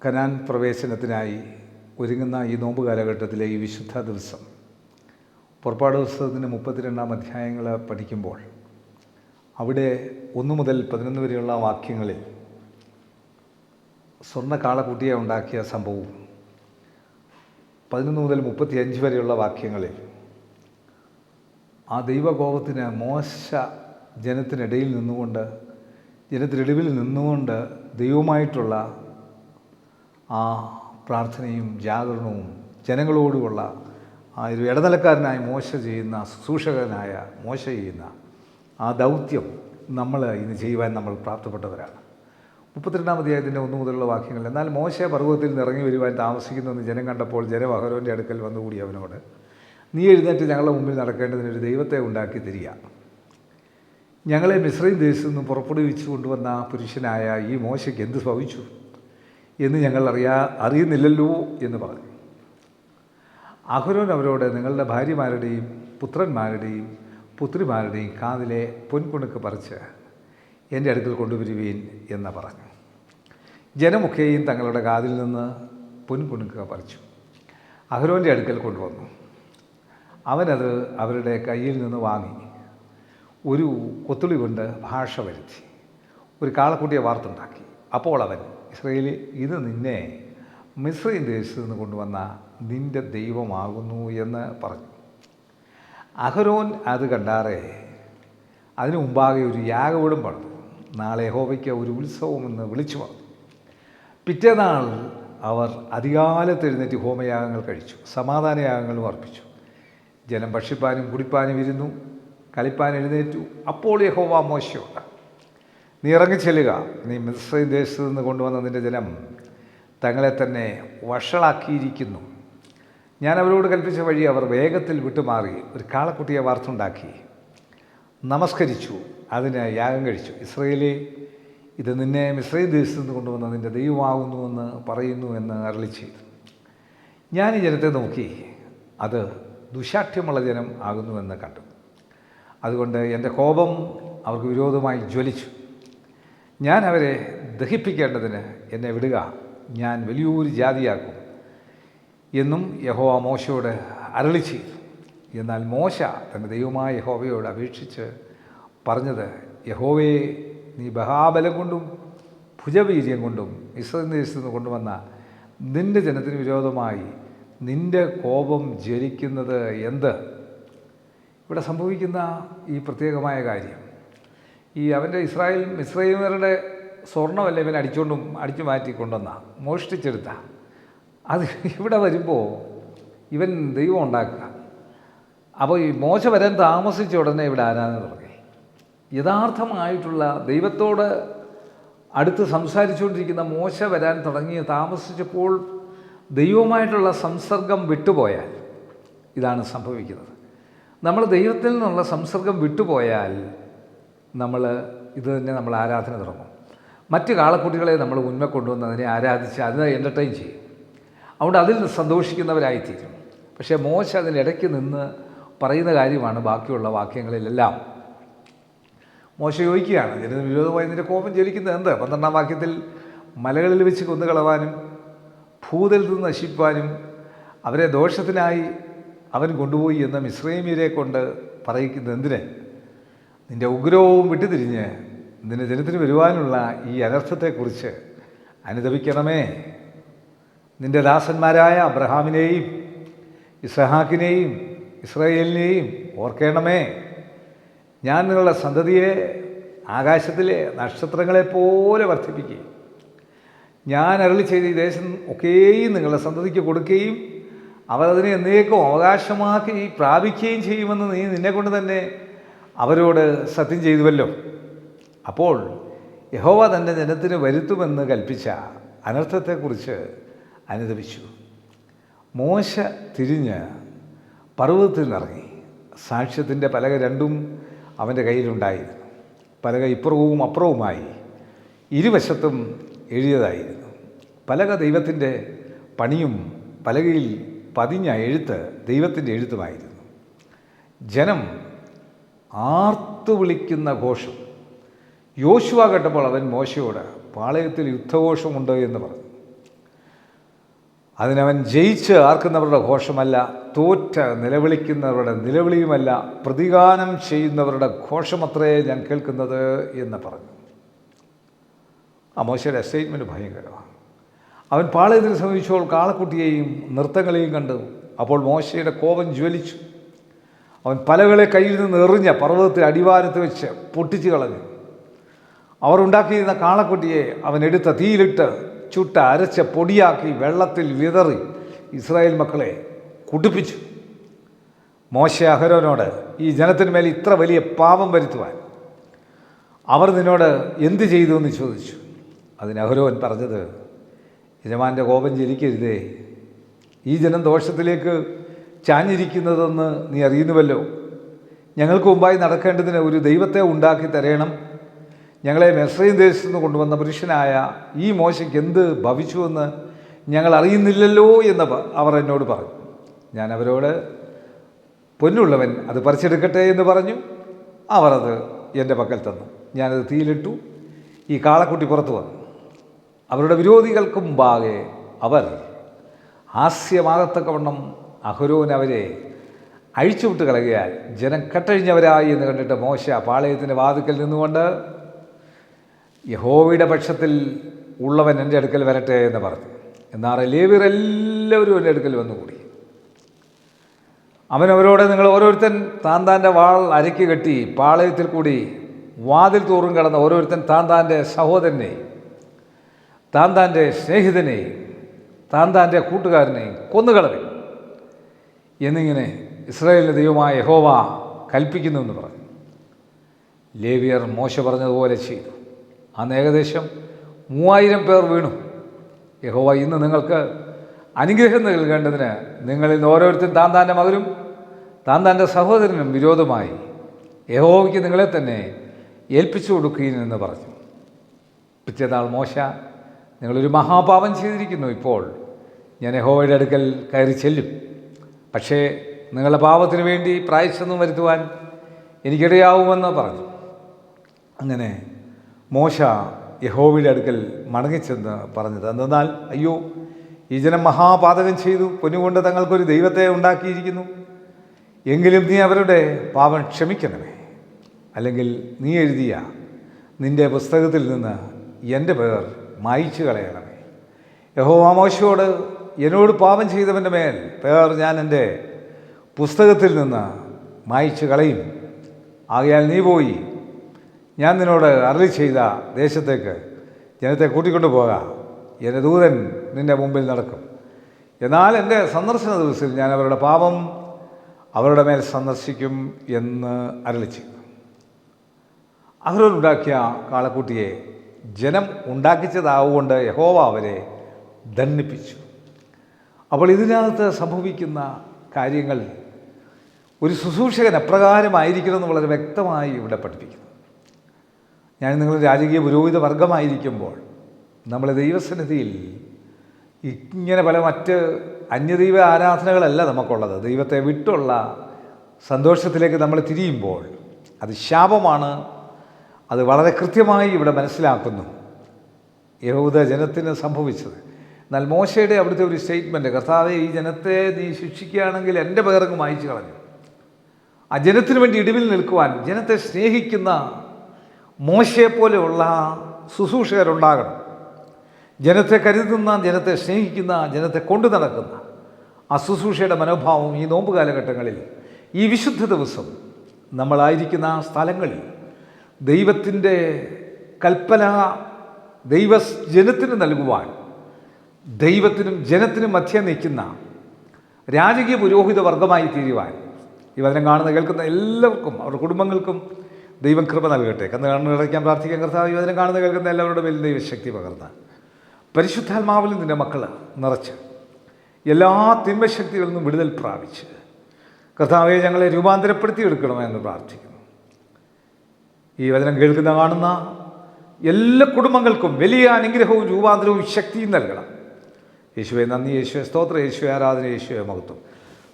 Canaan പ്രവേശനത്തിനായി ഒരുങ്ങുന്ന ഈ നോമ്പ് കാലഘട്ടത്തിലെ ഈ വിശുദ്ധ ദിവസം പുറപ്പാട് പുസ്തകത്തിൻ്റെ 32 അധ്യായങ്ങൾ പഠിക്കുമ്പോൾ അവിടെ 1 മുതൽ 11 വരെയുള്ള വാക്യങ്ങളിൽ സ്വർണ്ണ കാളക്കുട്ടിയെ ഉണ്ടാക്കിയ സംഭവവും 11 മുതൽ 35 വരെയുള്ള വാക്യങ്ങളിൽ ആ ദൈവകോപത്തിന് മോശ ജനത്തിനിടയിൽ നിന്നുകൊണ്ട് ദൈവമായിട്ടുള്ള ആ പ്രാർത്ഥനയും ജാഗരണവും ജനങ്ങളോടുമുള്ള ആ ഒരു ഇടനിലക്കാരനായ മോശ ചെയ്യുന്ന ശുശ്രൂഷകനായ മോശ ചെയ്യുന്ന ആ ദൗത്യം നമ്മൾ ഇന്ന് ചെയ്യുവാൻ നമ്മൾ പ്രാപ്തപ്പെട്ടവരാണ്. 32 അധ്യായത്തിൻ്റെ 1 മുതലുള്ള വാക്യങ്ങൾ. എന്നാൽ മോശ പർവ്വതത്തിൽ നിന്ന് ഇറങ്ങി വരുവാൻ താമസിക്കുന്നുവെന്ന് ജനം കണ്ടപ്പോൾ ജനം അഹരോൻ്റെ അടുക്കൽ വന്നുകൂടി അവനോട്, നീ എഴുന്നേറ്റ് ഞങ്ങളുടെ മുമ്പിൽ നടക്കേണ്ടതിനൊരു ദൈവത്തെ ഉണ്ടാക്കി തരിക. ഞങ്ങളെ മിസ്രയീം ദേശത്തു നിന്ന് പുറപ്പെടുവിച്ചു കൊണ്ടുവന്ന പുരുഷനായ ഈ മോശയ്ക്ക് എന്ത് ഭവിച്ചു എന്ന് ഞങ്ങൾ അറിയുന്നില്ലല്ലോ എന്ന് പറഞ്ഞു. അഹരോൻ അവരോട്, നിങ്ങളുടെ ഭാര്യമാരുടെയും പുത്രന്മാരുടെയും പുത്രിമാരുടെയും കാതിലെ പൊൻകുണുക്ക് പറിച്ച് എൻ്റെ അടുക്കൽ കൊണ്ടുവരുവീൻ എന്ന് പറഞ്ഞു. ജനമൊക്കെയും തങ്ങളുടെ കാതിൽ നിന്ന് പൊൻകുണുക്ക് പറിച്ചു അഹരോൻ്റെ അടുക്കൽ കൊണ്ടുവന്നു. അവനത് അവരുടെ കയ്യിൽ നിന്ന് വാങ്ങി ഒരു കൊത്തുളി കൊണ്ട് ഭാഷ വരുത്തി ഒരു കാളക്കുട്ടിയെ വാർത്തുണ്ടാക്കി. അപ്പോൾ അവൻ, ഇസ്രായേലേ, ഇത് നിന്നെ മിസ്രയീം ദേശത്ത് നിന്ന് കൊണ്ടുവന്ന നിൻ്റെ ദൈവമാകുന്നു എന്ന് പറഞ്ഞു. അഹരോൻ അത് കണ്ടാറെ അതിനു മുമ്പാകെ ഒരു യാഗപീഠം പണിതു. നാളെ യഹോവയ്ക്ക് ഒരു ഉത്സവമെന്ന് വിളിച്ചു പറഞ്ഞു. പിറ്റേനാൾ അവർ അതികാലത്ത് എഴുന്നേറ്റ് ഹോമയാഗങ്ങൾ കഴിച്ചു, സമാധാനയാഗങ്ങളും അർപ്പിച്ചു. ജനം ഭക്ഷിപ്പാനും കുടിപ്പാനും ഇരുന്നു, കളിപ്പാൻ എഴുന്നേറ്റു. അപ്പോൾ യഹോവ മോശയോട്, നീ ഇറങ്ങിച്ചെല്ലുക, നീ മിസ്രയീം ദേശത്ത് നിന്ന് കൊണ്ടുവന്ന നിൻ്റെ ജനം തങ്ങളെ തന്നെ വഷളാക്കിയിരിക്കുന്നു. ഞാൻ അവരോട് കൽപ്പിച്ച വഴി അവർ വേഗത്തിൽ വിട്ടുമാറി ഒരു കാളക്കുട്ടിയെ വാർത്തുണ്ടാക്കി നമസ്കരിച്ചു, അതിന് യാഗം കഴിച്ചു. ഇസ്രായേലേ, ഇത് നിന്നെ മിസ്രയീം ദേശത്ത് നിന്ന് കൊണ്ടുവന്ന നിൻ്റെ ദൈവമാകുന്നുവെന്ന് പറയുന്നു എന്ന് അരുളി ചെയ്തു. ഞാൻ ഈ ജനത്തെ നോക്കി, അത് ദുശാഠ്യമുള്ള ജനം ആകുന്നുവെന്ന് കണ്ടു. അതുകൊണ്ട് എൻ്റെ കോപം അവർക്ക് വിരോധമായി ജ്വലിച്ചു. ഞാൻ അവരെ ദഹിപ്പിക്കേണ്ടതിന് എന്നെ വിടുക, ഞാൻ വലിയൊരു ജാതിയാക്കും എന്നും യഹോവ മോശയോട് അരുളി ചെയ്തു. എന്നാൽ മോശ തൻ്റെ ദൈവമായ യഹോവയോട് അപേക്ഷിച്ച് പറഞ്ഞത്, യഹോവേ, നീ ബഹാബലം കൊണ്ടും ഭുജവീര്യം കൊണ്ടും ഇസ്രായേൽ ദേശത്ത് നിന്ന് കൊണ്ടുവന്ന നിൻ്റെ ജനത്തിന് വിരോധമായി നിൻ്റെ കോപം ജ്വലിക്കുന്നത് എന്ത്? ഇവിടെ സംഭവിക്കുന്ന ഈ പ്രത്യേകമായ കാര്യം, ഈ അവൻ്റെ മിസ്രയീമ്യരുടെ സ്വർണ്ണമല്ല ഇവൻ അടിച്ചു മാറ്റിക്കൊണ്ടുവന്ന മോഷ്ടിച്ചെടുത്ത അത് ഇവിടെ വരുമ്പോൾ ഇവൻ ദൈവം ഉണ്ടാക്കുക. അപ്പോൾ ഈ മോശ വരാൻ താമസിച്ച ഉടനെ ഇവിടെ ആരാധന തുടങ്ങി. യഥാർത്ഥമായിട്ടുള്ള ദൈവത്തോട് അടുത്ത് സംസാരിച്ചുകൊണ്ടിരിക്കുന്ന മോശ വരാൻ താമസിച്ചപ്പോൾ ദൈവവുമായിട്ടുള്ള സംസർഗം വിട്ടുപോയാൽ ഇതാണ് സംഭവിക്കുന്നത്. നമ്മൾ ദൈവത്തിൽ നിന്നുള്ള സംസർഗം വിട്ടുപോയാൽ ഇത് തന്നെ നമ്മൾ ആരാധന തുടങ്ങും. മറ്റ് കാളക്കുട്ടികളെ നമ്മൾ മുൻപേ കൊണ്ടുവന്ന് അതിനെ ആരാധിച്ച് അതിനെ എൻ്റർടൈൻ ചെയ്യും. അതുകൊണ്ട് അതിൽ സന്തോഷിക്കുന്നവരായിത്തീരും. പക്ഷേ മോശ അതിനിടയ്ക്ക് നിന്ന് പറയുന്ന കാര്യമാണ് ബാക്കിയുള്ള വാക്യങ്ങളിലെല്ലാം. മോശ ചോദിക്കുകയാണ്, ജനത്തിന് വിരോധമായി നിൻ്റെ കോപം ജ്വലിക്കുന്നത് എന്ത്? 12 വാക്യത്തിൽ, മലകളിൽ വെച്ച് കൊന്നുകളവാനും ഭൂതൽ നിന്ന് നശിപ്പാനും അവരെ ദോഷത്തിനായി അവൻ കൊണ്ടുപോയി എന്ന മിസ്രയീമ്യരെ കൊണ്ട് പറയിക്കുന്നത് എന്തിന്? നിൻ്റെ ഉഗ്രവും വിട്ടുതിരിഞ്ഞ് നിൻ്റെ ജനത്തിന് വരുവാനുള്ള ഈ അനർത്ഥത്തെക്കുറിച്ച് അനുതപിക്കണമേ. നിൻ്റെ ദാസന്മാരായ അബ്രഹാമിനെയും ഇസഹാക്കിനെയും ഇസ്രായേലിനെയും ഓർക്കണമേ. ഞാൻ നിങ്ങളുടെ സന്തതിയെ ആകാശത്തിലെ നക്ഷത്രങ്ങളെപ്പോലെ വർദ്ധിപ്പിക്കുകയും ഞാൻ അരുളി ചെയ്ത ഈ ദേശം ഒക്കെയും നിങ്ങളുടെ സന്തതിക്ക് കൊടുക്കുകയും അവർ അതിനെ എന്നേക്കും അവകാശമാക്കി പ്രാപിക്കുകയും ചെയ്യുമെന്ന് നീ നിന്നെക്കൊണ്ട് തന്നെ അവരോട് സത്യം ചെയ്തുവല്ലോ. അപ്പോൾ യഹോവ തൻ്റെ ജനത്തിന് വരുത്തുമെന്ന് കൽപ്പിച്ച അനർത്ഥത്തെക്കുറിച്ച് അനുതപിച്ചു. മോശ തിരിഞ്ഞ് പർവ്വതത്തിൽ നിന്നിറങ്ങി. സാക്ഷ്യത്തിൻ്റെ പലക രണ്ടും അവൻ്റെ കയ്യിലുണ്ടായിരുന്നു. പലക ഇപ്പുറവും അപ്പുറവുമായി ഇരുവശത്തും എഴുതിയതായിരുന്നു. പലക ദൈവത്തിൻ്റെ പണിയും പലകയിൽ പതിഞ്ഞ എഴുത്ത് ദൈവത്തിൻ്റെ എഴുത്തുമായിരുന്നു. ജനം ആർത്തു വിളിക്കുന്ന ഘോഷം. യോശുവ കേട്ടപ്പോൾ അവൻ മോശയോട്, പാളയത്തിൽ യുദ്ധഘോഷമുണ്ട് എന്ന് പറഞ്ഞു. അതിനവൻ ജയിച്ച് ആർക്കുന്നവരുടെ ഘോഷമല്ല, തോറ്റ് നിലവിളിക്കുന്നവരുടെ നിലവിളിയുമല്ല, പ്രതിഗാനം ചെയ്യുന്നവരുടെ ഘോഷമത്രേ ഞാൻ കേൾക്കുന്നത് എന്ന് പറഞ്ഞു. ആ മോശയുടെ സ്റ്റേറ്റ്മെൻറ്റ് ഭയങ്കരമാണ്. അവൻ പാളയത്തിന് സമീപിച്ചപ്പോൾ കാളക്കുട്ടിയെയും നൃത്തങ്ങളെയും കണ്ടു. അപ്പോൾ മോശയുടെ കോപം ജ്വലിച്ചു. അവൻ പലകളെ കയ്യിൽ നിന്ന് എറിഞ്ഞ പർവ്വതത്തിൽ അടിവാരത്ത് വെച്ച് പൊട്ടിച്ചു കളഞ്ഞു. അവർ ഉണ്ടാക്കിയിരുന്ന കാളക്കുട്ടിയെ അവൻ എടുത്ത തീയിലിട്ട് ചുട്ട അരച്ച പൊടിയാക്കി വെള്ളത്തിൽ വിതറി ഇസ്രായേൽ മക്കളെ കുടിപ്പിച്ചു. മോശ അഹരോനോട്, ഈ ജനത്തിന്മേൽ ഇത്ര വലിയ പാപം വരുത്തുവാൻ അവർ നിന്നോട് എന്ത് ചെയ്തു എന്ന് ചോദിച്ചു. അതിന് അഹരോൻ പറഞ്ഞത്, യജമാൻ്റെ കോപം ജ്വലിക്കരുതേ, ഈ ജനം ദോഷത്തിലേക്ക് ചാഞ്ഞിരിക്കുന്നതെന്ന് നീ അറിയുന്നുവല്ലോ. ഞങ്ങൾക്ക് മുമ്പായി നടക്കേണ്ടതിന് ഒരു ദൈവത്തെ ഉണ്ടാക്കി തരേണം. ഞങ്ങളെ മിസ്രയീം ദേശത്തു നിന്ന് കൊണ്ടുവന്ന പുരുഷനായ ഈ മോശയ്ക്ക് എന്ത് ഭവിച്ചുവെന്ന് ഞങ്ങൾ അറിയുന്നില്ലല്ലോ എന്ന് അവർ എന്നോട് പറഞ്ഞു. ഞാൻ അവരോട്, പൊന്നുള്ളവൻ അത് പറിച്ചെടുക്കട്ടെ എന്ന് പറഞ്ഞു. അവർ അത് എൻ്റെ പക്കൽ തന്നു. ഞാനത് തീയിലിട്ടു. ഈ കാളക്കുട്ടി പുറത്തു വന്നു. അവരുടെ വിരോധികൾക്ക് മുമ്പാകെ അവർ ഹാസ്യമാകത്തക്കവണ്ണം അഹരോൻ അവരെ അഴിച്ചുവിട്ട് കളയുകയാൽ ജനം കെട്ടഴിഞ്ഞവരായി എന്ന് കണ്ടിട്ട് മോശ പാളയത്തിൻ്റെ വാതിക്കൽ നിന്നുകൊണ്ട്, യഹോവയുടെ പക്ഷത്തിൽ ഉള്ളവൻ എൻ്റെ അടുക്കൽ വരട്ടെ എന്ന് പറഞ്ഞു. എന്നാൽ ലേവ്യർ എല്ലാവരും എൻ്റെ അടുക്കൽ വന്നുകൂടി. അവനവരോട്, നിങ്ങൾ ഓരോരുത്തൻ താൻ്റെ വാൾ അരയ്ക്ക് കെട്ടി പാളയത്തിൽ കൂടി വാതിൽ തോറും കടന്ന ഓരോരുത്തൻ താൻ്റെ സഹോദരനെയും താൻ്റെ സ്നേഹിതനെയും താൻ്റെ കൂട്ടുകാരനെയും കൊന്നുകളവൻ എന്നിങ്ങനെ ഇസ്രായേലിൻ്റെ ദൈവമായ യഹോവ കൽപ്പിക്കുന്നു എന്ന് പറഞ്ഞു. ലേവ്യർ മോശ പറഞ്ഞതുപോലെ ചെയ്തു. അന്ന് ഏകദേശം 3000 പേർ വീണു. യഹോവ ഇന്ന് നിങ്ങൾക്ക് അനുഗ്രഹം നൽകേണ്ടതിന് നിങ്ങളിൽ നിന്ന് ഓരോരുത്തരും താൻ്റെ മകനും താൻ്റെ സഹോദരനും വിരോധമായി യഹോവയ്ക്ക് നിങ്ങളെ തന്നെ ഏൽപ്പിച്ചു കൊടുക്കുകയെന്ന് പറഞ്ഞു. പിറ്റേന്നാൾ മോശ, നിങ്ങളൊരു മഹാപാപം ചെയ്തിരിക്കുന്നു. ഇപ്പോൾ ഞാൻ യഹോവയുടെ അടുക്കൽ കയറി ചെല്ലും. പക്ഷേ നിങ്ങളുടെ പാപത്തിന് വേണ്ടി പ്രായശ്ചിത്തം വരുത്തുവാൻ എനിക്കിടയാവുമെന്ന് പറഞ്ഞു. അങ്ങനെ മോശ യഹോവയുടെ അടുക്കൽ മടങ്ങിച്ചെന്ന് പറഞ്ഞത് എന്തെന്നാൽ, അയ്യോ, ഈ ജനം മഹാപാതകം ചെയ്തു, പൊന്നുകൊണ്ട് തങ്ങൾക്കൊരു ദൈവത്തെ ഉണ്ടാക്കിയിരിക്കുന്നു. എങ്കിലും നീ അവരുടെ പാപം ക്ഷമിക്കണമേ, അല്ലെങ്കിൽ നീ എഴുതിയ നിൻ്റെ പുസ്തകത്തിൽ നിന്ന് എൻ്റെ പേർ മായിച്ചു കളയണമേ. യഹോവ മോശയോട്, എന്നോട് പാപം ചെയ്തവൻ്റെ മേൽ പേർ ഞാൻ എൻ്റെ പുസ്തകത്തിൽ നിന്ന് മായിച്ചു കളയും. ആകയാൽ നീ പോയി ഞാൻ നിന്നോട് അരുളി ചെയ്ത ദേശത്തേക്ക് ജനത്തെ കൂട്ടിക്കൊണ്ടു പോകാം. എൻ്റെ ദൂതൻ നിൻ്റെ മുമ്പിൽ നടക്കും. എന്നാൽ എൻ്റെ സന്ദർശന ദിവസത്തിൽ ഞാൻ അവരുടെ പാപം അവരുടെ മേൽ സന്ദർശിക്കും എന്ന് അരുളി ചെയ്തു. അഹരോൻ ഉണ്ടാക്കിയ കാളക്കുട്ടിയെ ജനം ഉണ്ടാക്കിച്ചതാവുകൊണ്ട് യഹോവ അവരെ ദണ്ഡിപ്പിച്ചു. അപ്പോൾ ഇതിനകത്ത് സംഭവിക്കുന്ന കാര്യങ്ങൾ ഒരു ശുശ്രൂഷകൻ എപ്രകാരമായിരിക്കണമെന്ന് വളരെ വ്യക്തമായി ഇവിടെ പഠിപ്പിക്കുന്നു. ഞാൻ നിങ്ങൾ രാജകീയ പുരോഹിത വർഗമായിരിക്കുമ്പോൾ നമ്മൾ ദൈവസന്നിധിയിൽ ഇങ്ങനെ പല മറ്റ് അന്യദൈവ ആരാധനകളല്ല നമുക്കുള്ളത്. ദൈവത്തെ വിട്ടുള്ള സന്തോഷത്തിലേക്ക് നമ്മൾ തിരിയുമ്പോൾ അത് ശാപമാണ്. അത് വളരെ കൃത്യമായി ഇവിടെ മനസ്സിലാക്കുന്നു യഹൂദ ജനത്തിന് സംഭവിച്ചത്. എന്നാൽ മോശയുടെ അവിടുത്തെ ഒരു സ്റ്റേറ്റ്മെൻറ്റ്, കർത്താവേ, ഈ ജനത്തെ നീ ശിക്ഷിക്കുകയാണെങ്കിൽ എൻ്റെ പേർക്ക് മായിച്ചു കളഞ്ഞു. ആ ജനത്തിന് വേണ്ടി ഇടിവിൽ നിൽക്കുവാൻ ജനത്തെ സ്നേഹിക്കുന്ന മോശയെപ്പോലെയുള്ള ശുശ്രൂഷകരുണ്ടാകണം. ജനത്തെ കരുതുന്ന, ജനത്തെ സ്നേഹിക്കുന്ന, ജനത്തെ കൊണ്ടു നടക്കുന്ന ആ ശുശ്രൂഷയുടെ മനോഭാവം ഈ നോമ്പ് കാലഘട്ടങ്ങളിൽ, ഈ വിശുദ്ധ ദിവസം നമ്മളായിരിക്കുന്ന സ്ഥലങ്ങളിൽ ദൈവത്തിൻ്റെ കൽപ്പന ജനത്തിന് നൽകുവാൻ, ദൈവത്തിനും ജനത്തിനും മധ്യ നിൽക്കുന്ന രാജകീയ പുരോഹിത വർഗമായി തീരുവാൻ ഈ വചനം കാണുന്ന കേൾക്കുന്ന എല്ലാവർക്കും അവരുടെ കുടുംബങ്ങൾക്കും ദൈവം കൃപ നൽകട്ടെ. കണ്ണടയ്ക്കാൻ പ്രാർത്ഥിക്കാൻ. കർത്താവ്, ഈ വചനം കാണുന്ന കേൾക്കുന്ന എല്ലാവരുടെ മേലും ദൈവശക്തി പകർന്ന് പരിശുദ്ധാത്മാവിൽ നിൻ്റെ മക്കൾ നിറച്ച് എല്ലാ തിന്മശക്തികളിൽ നിന്നും വിടുതൽ പ്രാപിച്ച് കർത്താവെ ഞങ്ങളെ രൂപാന്തരപ്പെടുത്തിയെടുക്കണമെന്ന് പ്രാർത്ഥിക്കുന്നു. ഈ വചനം കേൾക്കുന്ന കാണുന്ന എല്ലാ കുടുംബങ്ങൾക്കും വലിയ അനുഗ്രഹവും രൂപാന്തരവും ശക്തിയും നൽകണം. യേശുവെ നന്ദി, യേശുവെ സ്തോത്രം, യേശുവെ ആരാധന, യേശുവെ മഹത്വം.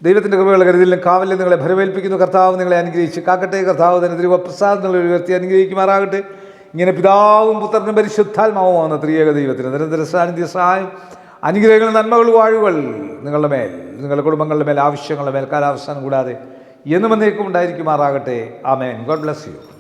ദൈവത്തിൻ്റെ കൃപയുള്ള കരുതലിലും കാവലിലും നിങ്ങളെ ഭരമേൽപ്പിക്കുന്നു. കർത്താവ് നിങ്ങളെ അനുഗ്രഹിച്ച് കാക്കട്ടെ. കർത്താവ് തന്നെ ദൈവപ്രസാദങ്ങളെ ഉയർത്തി അനുഗ്രഹിക്കുമാറാകട്ടെ. ഇങ്ങനെ പിതാവും പുത്രനും പരിശുദ്ധാത്മാവുമാകുന്ന ത്രിയേക ദൈവത്തിന് നിരന്തര സാന്നിധ്യ സഹായം അനുഗ്രഹങ്ങൾ, നന്മകൾ, വാഴുകൾ നിങ്ങളുടെ മേൽ, നിങ്ങളുടെ കുടുംബങ്ങളുടെ മേൽ, ആവശ്യങ്ങളുടെ മേൽ, കാലാവസ്ഥാനം കൂടാതെ എന്നും എന്നേക്കും ഉണ്ടായിരിക്കുമാറാകട്ടെ. ആമേൻ. God bless U.